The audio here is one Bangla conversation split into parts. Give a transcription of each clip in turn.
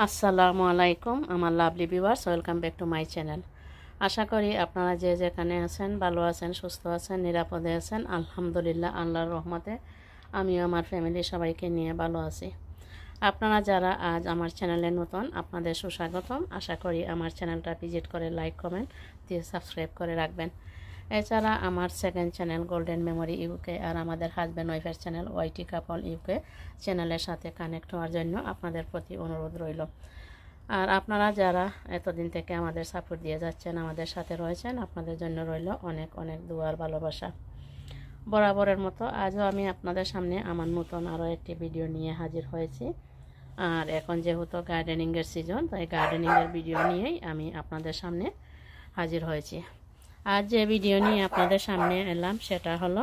আসসালামু আলাইকুম আমার lovely viewers, welcome back to my channel. আশা করি আপনারা যে যেখানে আছেন ভালো আছেন, সুস্থ আছেন, নিরাপদে আছেন। আলহামদুলিল্লাহ, আল্লাহর রহমতে আমিও আমার ফ্যামিলি সবাইকে নিয়ে ভালো আছি। আপনারা যারা আজ আমার চ্যানেলে নতুন, আপনাদের সুস্বাগতম। আশা করি আমার চ্যানেলটা ভিজিট করে লাইক কমেন্ট দিয়ে সাবস্ক্রাইব করে রাখবেন। এছাড়া আমার second channel golden memory UK আর আমাদের হাজব্যান্ড ওয়াইফের চ্যানেল ওয়াইটি কাপল ইউকে চ্যানেলের সাথে কানেক্ট হওয়ার জন্য আপনাদের প্রতি অনুরোধ রইল। আর আপনারা যারা এতদিন থেকে আমাদের সাপোর্ট দিয়ে যাচ্ছেন, আমাদের সাথে রয়েছেন, আপনাদের জন্য রইল অনেক অনেক দুয়ার ভালোবাসা। বরাবরের মতো আজও আমি আপনাদের সামনে আমার নতুন আরও একটি ভিডিও নিয়ে হাজির হয়েছি। আর এখন যেহেতু গার্ডেনিংয়ের সিজন, তাই গার্ডেনিংয়ের ভিডিও নিয়েই আমি আপনাদের সামনে হাজির হয়েছি। আজ যে ভিডিও নিয়ে আপনাদের সামনে এলাম সেটা হলো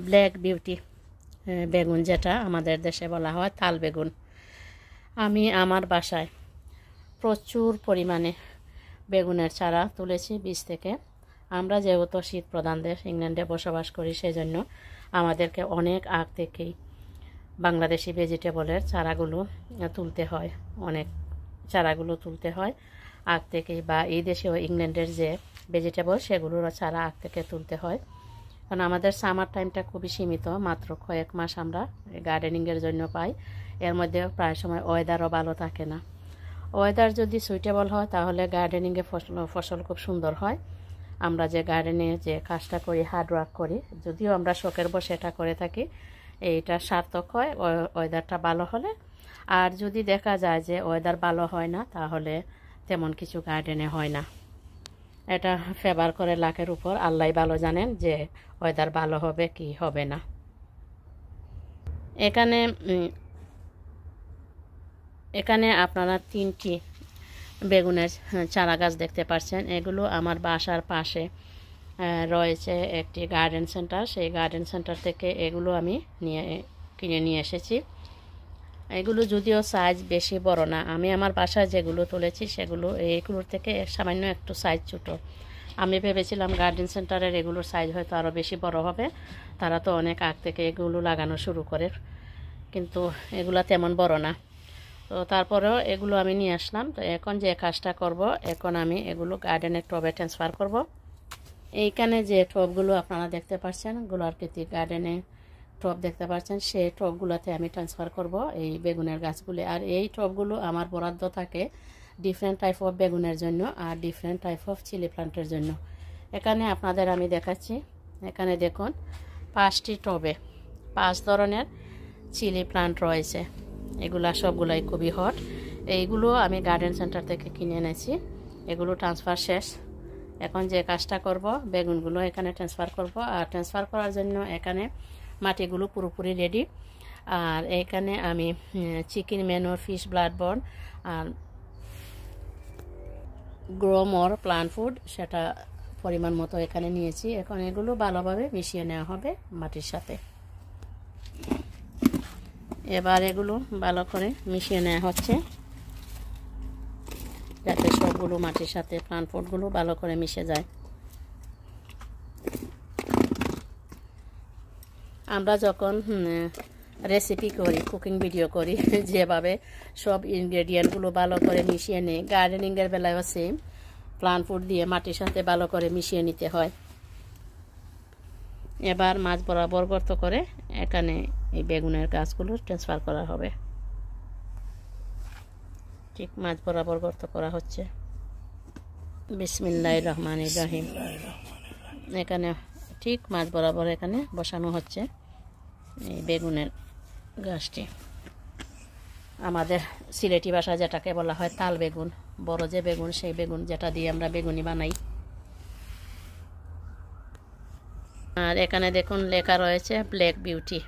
ব্ল্যাক বিউটি বেগুন, যেটা আমাদের দেশে বলা হয় তাল বেগুন। আমি আমার বাসায় প্রচুর পরিমাণে বেগুনের চারা তুলেছি বীজ থেকে। আমরা যেহেতু শীত প্রধান দেশ ইংল্যান্ডে বসবাস করি, সেজন্য আমাদেরকে অনেক আগ থেকেই বাংলাদেশি ভেজিটেবলের চারাগুলো তুলতে হয়, অনেক চারাগুলো তুলতে হয় আগ থেকেই, বা এই দেশেও ইংল্যান্ডের যে ভেজিটেবল সেগুলোর চারা আগ থেকে তুলতে হয়। কারণ আমাদের সামার টাইমটা খুবই সীমিত, মাত্র কয়েক মাস আমরা গার্ডেনিংয়ের জন্য পাই। এর মধ্যে প্রায় সময় ওয়েদারও ভালো থাকে না। ওয়েদার যদি সুইটেবল হয় তাহলে গার্ডেনিংয়ে ফসল খুব সুন্দর হয়। আমরা যে গার্ডেনে যে কাজটা করি, হার্ড ওয়ার্ক করি, যদিও আমরা শখের বসে এটা করে থাকি, এইটা সার্থক হয় ওয়েদারটা ভালো হলে। আর যদি দেখা যায় যে ওয়েদার ভালো হয় না, তাহলে তেমন কিছু গার্ডেনে হয় না। এটা ফেভার করে লাখের উপর, আল্লাহ ভালো জানেন যে ওয়েদার ভালো হবে কি হবে না। এখানে আপনারা 3টি বেগুনের চারা গাছ দেখতে পাচ্ছেন। এগুলো আমার বাসার পাশে রয়েছে একটি গার্ডেন সেন্টার, সেই গার্ডেন সেন্টার থেকে এগুলো আমি কিনে নিয়ে এসেছি। এগুলো যদিও সাইজ বেশি বড় না, আমি আমার বাসায় যেগুলো তুলেছি সেগুলো এইগুলোর থেকে সামান্য একটু সাইজ ছোটো। আমি ভেবেছিলাম গার্ডেন সেন্টারের এগুলোর সাইজ হয়তো আরও বেশি বড় হবে, তারা তো অনেক আগ থেকে এগুলো লাগানো শুরু করে, কিন্তু এগুলো তেমন বড় না। তো তারপরেও এগুলো আমি নিয়ে আসলাম। তো এখন যে কাজটা করব, এখন আমি এগুলো গার্ডেনের টবে ট্রান্সফার করব। এইখানে যে টবগুলো আপনারা দেখতে পাচ্ছেন, গোলাকৃতি গার্ডেনে টব দেখতে পাচ্ছেন, সেই টবগুলোতে আমি ট্রান্সফার করব এই বেগুনের গাছগুলি। আর এই টবগুলো আমার বরাদ্দ থাকে ডিফারেন্ট টাইপ অফ বেগুনের জন্য আর ডিফারেন্ট টাইপ অফ চিলি প্লান্টের জন্য। এখানে আপনাদের আমি দেখাচ্ছি, এখানে দেখুন 5টি টবে 5 ধরনের চিলি প্লান্ট রয়েছে। এগুলা সবগুলাই খুবই হট। এইগুলো আমি গার্ডেন সেন্টার থেকে কিনে এনেছি। এগুলো ট্রান্সফার শেষ। এখন যে কাজটা করব, বেগুনগুলো এখানে ট্রান্সফার করব। আর ট্রান্সফার করার জন্য এখানে মাটিগুলো পুরোপুরি রেডি। আর এখানে আমি chicken manure, fish blood bone আর গ্রো মোর প্লান্ট ফুড সেটা পরিমাণ মতো এখানে নিয়েছি। এখন এগুলো ভালোভাবে মিশিয়ে নেওয়া হবে মাটির সাথে। এবার এগুলো ভালো করে মিশিয়ে নেওয়া হচ্ছে, যাতে সবগুলো মাটির সাথে প্লান্ট ফুডগুলো ভালো করে মিশে যায়। আমরা যখন রেসিপি করি, কুকিং ভিডিও করি, যেভাবে সব ইনগ্রেডিয়েন্টগুলো ভালো করে মিশিয়ে নিই, গার্ডেনিংয়ের বেলায়ও সেম, প্লান্ট ফুড দিয়ে মাটির সাথে ভালো করে মিশিয়ে নিতে হয়। এবার মাছ বরাবর গর্ত করে এখানে এই বেগুনের গাছগুলো ট্রান্সফার করা হবে। ঠিক মাছ বরাবর গর্ত করা হচ্ছে। বিসমিল্লাহির রহমানির রহিম। এখানে ঠিক মাছ বরাবর এখানে বসানো হচ্ছে এই বেগুনের গাছটি। আমাদের সিলেটি ভাষায় যেটাকে বলা হয় তাল বেগুন, বড় যে বেগুন, সেই বেগুন যেটা দিয়ে আমরা বেগুনি বানাই। আর এখানে দেখুন লেখা রয়েছে ব্ল্যাক বিউটি।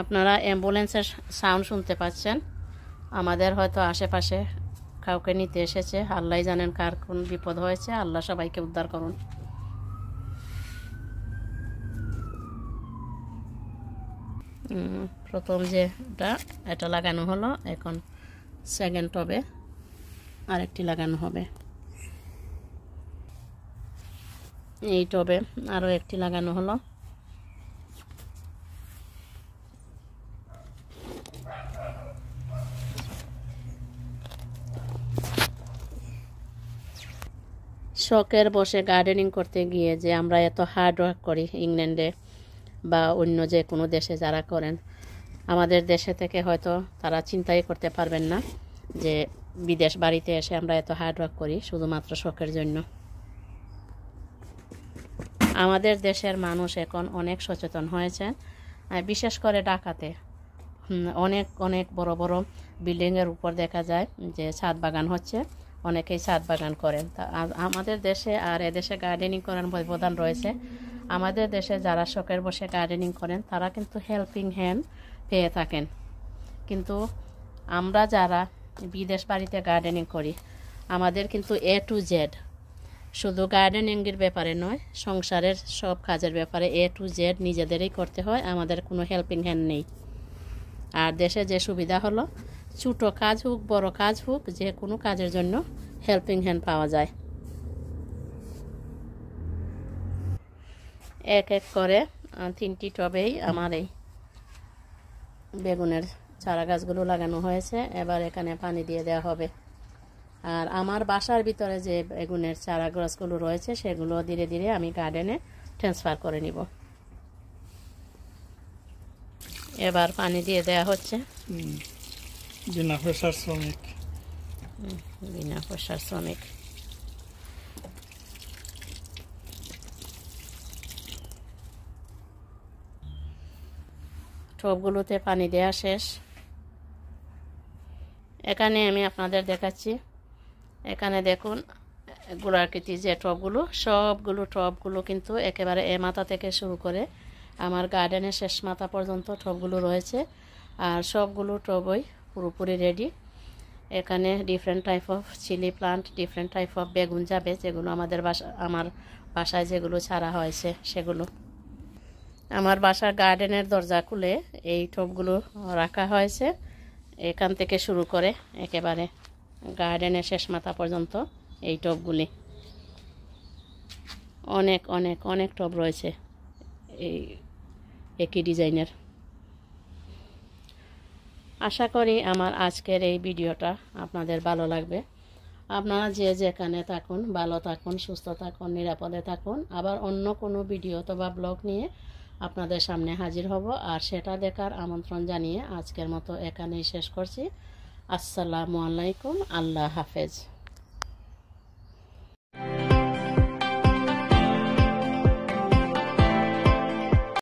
আপনারা অ্যাম্বুলেন্সের সাউন্ড শুনতে পাচ্ছেন। আমাদের হয়তো আশেপাশে কাউকে নিতে এসেছে, আল্লাহ জানেন কার কোন বিপদ হয়েছে। আল্লাহ সবাইকে উদ্ধার করুন। প্রথম যেটা এটা লাগানো হলো, এখন সেকেন্ড টবে আরেকটি লাগানো হবে। এই টবে আরও একটি লাগানো হলো। শখের বসে গার্ডেনিং করতে গিয়ে যে আমরা এত হার্ড ওয়ার্ক করি ইংল্যান্ডে বা অন্য যে কোনো দেশে যারা করেন, আমাদের দেশে থেকে হয়তো তারা চিন্তাই করতে পারবেন না যে বিদেশ বাড়িতে এসে আমরা এত হার্ড ওয়ার্ক করি শুধুমাত্র শখের জন্য। আমাদের দেশের মানুষ এখন অনেক সচেতন হয়েছেন, বিশেষ করে ঢাকাতে অনেক অনেক বড় বড় বিল্ডিংয়ের উপর দেখা যায় যে ছাদ বাগান হচ্ছে, অনেকেই ছাদ বাগান করেন। তা আমাদের দেশে আর এদেশে গার্ডেনিং করার ব্যবধান রয়েছে। আমাদের দেশে যারা শখের বসে গার্ডেনিং করেন তারা কিন্তু হেল্পিং হ্যান্ড পেয়ে থাকেন, কিন্তু আমরা যারা বিদেশ বাড়িতে গার্ডেনিং করি আমাদের কিন্তু A to Z, শুধু গার্ডেনিংয়ের ব্যাপারে নয়, সংসারের সব কাজের ব্যাপারে A to Z নিজেদেরই করতে হয়, আমাদের কোনো হেল্পিং হ্যান্ড নেই। আর দেশে যে সুবিধা হলো ছোটো কাজ হোক বড় কাজ হোক যে কোনো কাজের জন্য হেল্পিং হ্যান্ড পাওয়া যায়। এক এক করে 3টি টবেই আমার এই বেগুনের চারা গাছগুলো লাগানো হয়েছে। এবার এখানে পানি দিয়ে দেওয়া হবে। আর আমার বাসার ভিতরে যে বেগুনের চারা গাছগুলো রয়েছে সেগুলো ধীরে ধীরে আমি গার্ডেনে ট্রান্সফার করে নিব। এবার পানি দিয়ে দেওয়া হচ্ছে। বিনা পয়সার শ্রমিক, বিনা পয়সার শ্রমিক। টবগুলোতে পানি দেওয়া শেষ। এখানে আমি আপনাদের দেখাচ্ছি, এখানে দেখুন গোলাকৃতির যে টবগুলো, সবগুলো টবগুলো কিন্তু একেবারে এ মাথা থেকে শুরু করে আমার গার্ডেনের শেষ মাথা পর্যন্ত টবগুলো রয়েছে। আর সবগুলো টবই পুরোপুরি রেডি। এখানে different type of chili plant, different type of বেগুন যাবে, যেগুলো আমার বাসায় যেগুলো ছাড়া হয়েছে সেগুলো। আমার বাসার গার্ডেনের দরজা খুলে এই টবগুলো রাখা হয়েছে, এখান থেকে শুরু করে একেবারে গার্ডেনের শেষ মাথা পর্যন্ত এই টবগুলি। অনেক অনেক অনেক টব রয়েছে এই একই ডিজাইনের। আশা করি আমার আজকের এই ভিডিওটা আপনাদের ভালো লাগবে। আপনারা যে যেখানে থাকুন ভালো থাকুন, সুস্থ থাকুন, নিরাপদে থাকুন। আবার অন্য কোনো ভিডিও অথবা ব্লগ নিয়ে আপনাদের সামনে হাজির হব, আর সেটা দেখার আমন্ত্রণ জানিয়ে আজকের মতো এখানেই শেষ করছি। আসসালামু আলাইকুম, আল্লাহ হাফেজ।